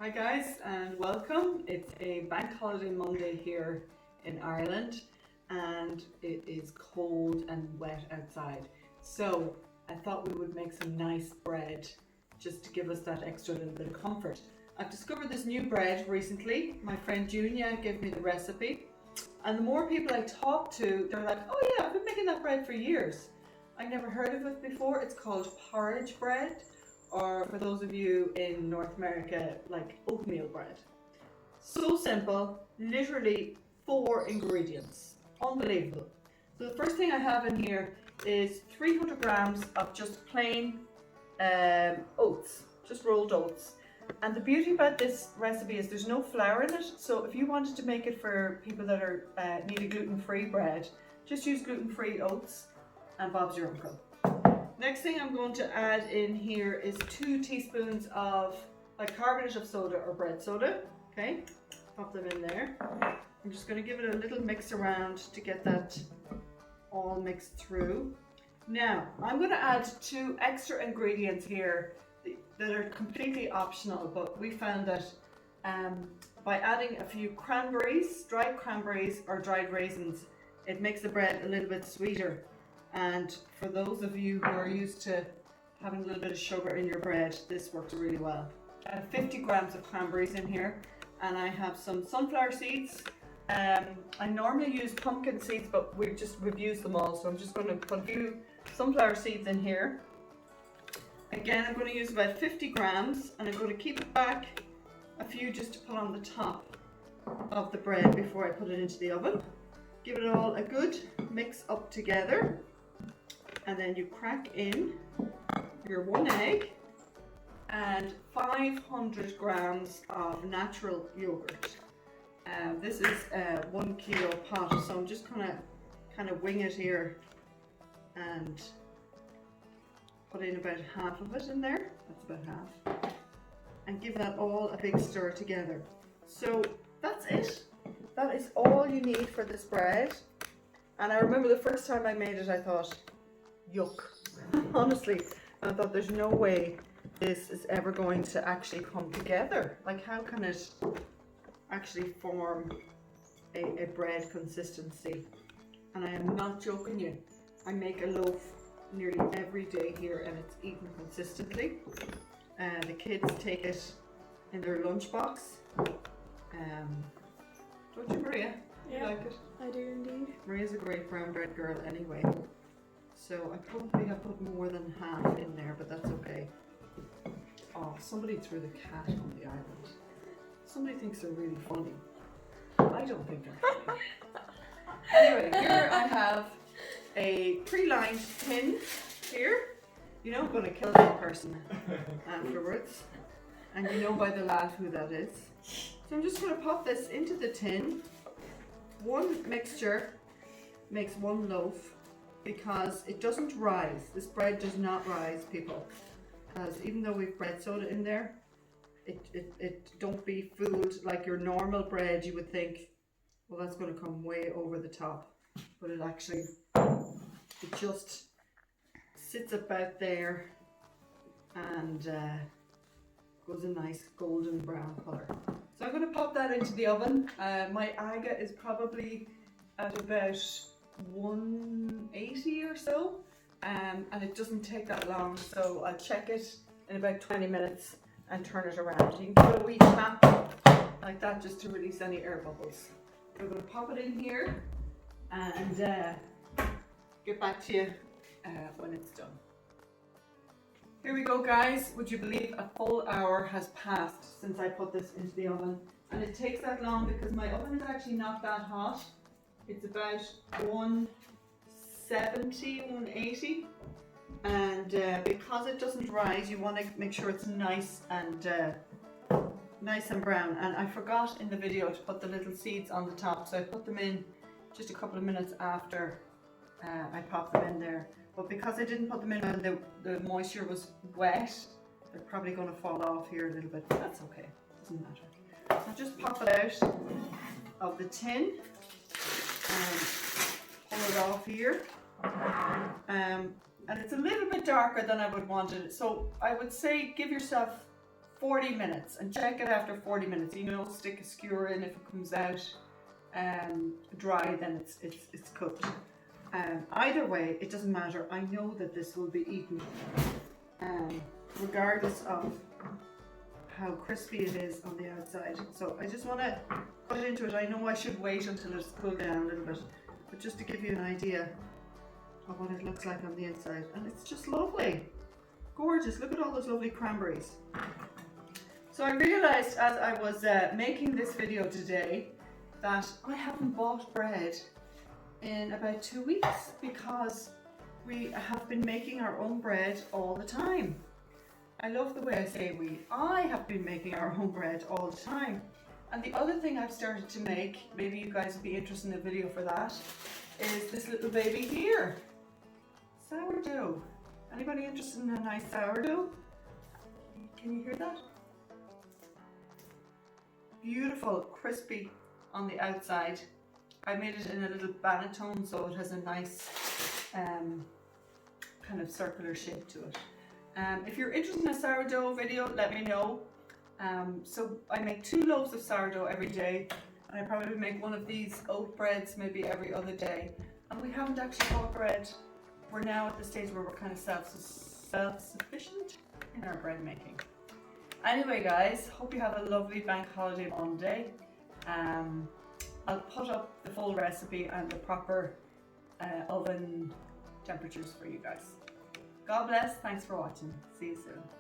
Hi guys and welcome. It's a bank holiday Monday here in Ireland and it is cold and wet outside. So I thought we would make some nice bread just to give us that extra little bit of comfort. I've discovered this new bread recently. My friend Junia gave me the recipe and the more people I talk to, they're like, oh yeah, I've been making that bread for years. I never heard of it before. It's called porridge bread, or for those of you in North America, like oatmeal bread. So simple, literally 4 ingredients. Unbelievable. So the first thing I have in here is 300 grams of just plain oats, just rolled oats. And the beauty about this recipe is there's no flour in it, so if you wanted to make it for people that are need a gluten-free bread, just use gluten-free oats and Bob's your uncle. Next thing I'm going to add in here is 2 teaspoons of bicarbonate of soda or bread soda. Okay, pop them in there. I'm just going to give it a little mix around to get that all mixed through. Now, I'm going to add 2 extra ingredients here that are completely optional, but we found that by adding a few cranberries, dried cranberries or dried raisins, it makes the bread a little bit sweeter. And for those of you who are used to having a little bit of sugar in your bread, this works really well. I have 50 grams of cranberries in here, and I have some sunflower seeds. I normally use pumpkin seeds, but we've used them all, so I'm just going to put a few sunflower seeds in here. Again, I'm going to use about 50 grams, and I'm going to keep it back a few just to put on the top of the bread before I put it into the oven. Give it all a good mix up together. And then you crack in your 1 egg and 500 grams of natural yogurt. This is a 1 kilo pot, so I'm just kind of wing it here and put in about half of it in there. That's about half. And give that all a big stir together. So that's it. That is all you need for this bread. And I remember the first time I made it, I thought, yuck. Honestly, I thought there's no way this is ever going to actually come together. Like, how can it actually form a bread consistency? And I am not joking you. I make a loaf nearly every day here and it's eaten consistently. The kids take it in their lunchbox. Don't you, Maria? Yeah, you like it? I do indeed. Maria's a great brown bread girl anyway. So I probably have put more than half in there, but that's okay. Oh, somebody threw the cat on the island. Somebody thinks they're really funny. I don't think they're funny. Anyway, here I have a pre-lined tin here. You know I'm going to kill that person afterwards. And you know by the laugh who that is. So I'm just going to pop this into the tin. One mixture makes 1 loaf because it doesn't rise. This bread does not rise, people. Because even though we've bread soda in there, it don't be fooled like your normal bread. You would think, well, that's going to come way over the top. But it actually, it just sits about there and goes a nice golden brown colour. So I'm going to pop that into the oven. My aga is probably at about 180 or so, and it doesn't take that long, so I'll check it in about 20 minutes and turn it around. You can give it a wee tap like that just to release any air bubbles. I'm going to pop it in here and get back to you when it's done. Here we go, guys. Would you believe a full hour has passed since I put this into the oven? And it takes that long because my oven is actually not that hot. It's about 170, 180. And because it doesn't rise, you want to make sure it's nice and brown. And I forgot in the video to put the little seeds on the top, so I put them in just a couple of minutes after I popped them in there. But because I didn't put them in when the moisture was wet, they're probably going to fall off here a little bit, but that's okay, doesn't matter. So just pop it out of the tin and pull it off here. And it's a little bit darker than I would want it. So I would say give yourself 40 minutes, and check it after 40 minutes. You know, stick a skewer in. If it comes out dry, then it's cooked. Either way, it doesn't matter. I know that this will be eaten regardless of how crispy it is on the outside. So I just want to cut it into it. I know I should wait until it's cooled down a little bit, but just to give you an idea of what it looks like on the inside. And it's just lovely. Gorgeous. Look at all those lovely cranberries. So I realized as I was making this video today that I haven't bought bread in about 2 weeks because we have been making our own bread all the time. I love the way I say we. I have been making our own bread all the time. And the other thing I've started to make, maybe you guys would be interested in a video for that, is this little baby here. Sourdough. Anybody interested in a nice sourdough? Can you hear that? Beautiful, crispy on the outside. I made it in a little banneton, so it has a nice kind of circular shape to it. If you're interested in a sourdough video, let me know. So I make 2 loaves of sourdough every day, and I probably make one of these oat breads maybe every other day. And we haven't actually bought bread. We're now at the stage where we're kind of self-sufficient in our bread making. Anyway guys, hope you have a lovely bank holiday Monday. I'll put up the full recipe and the proper oven temperatures for you guys. God bless, thanks for watching. See you soon.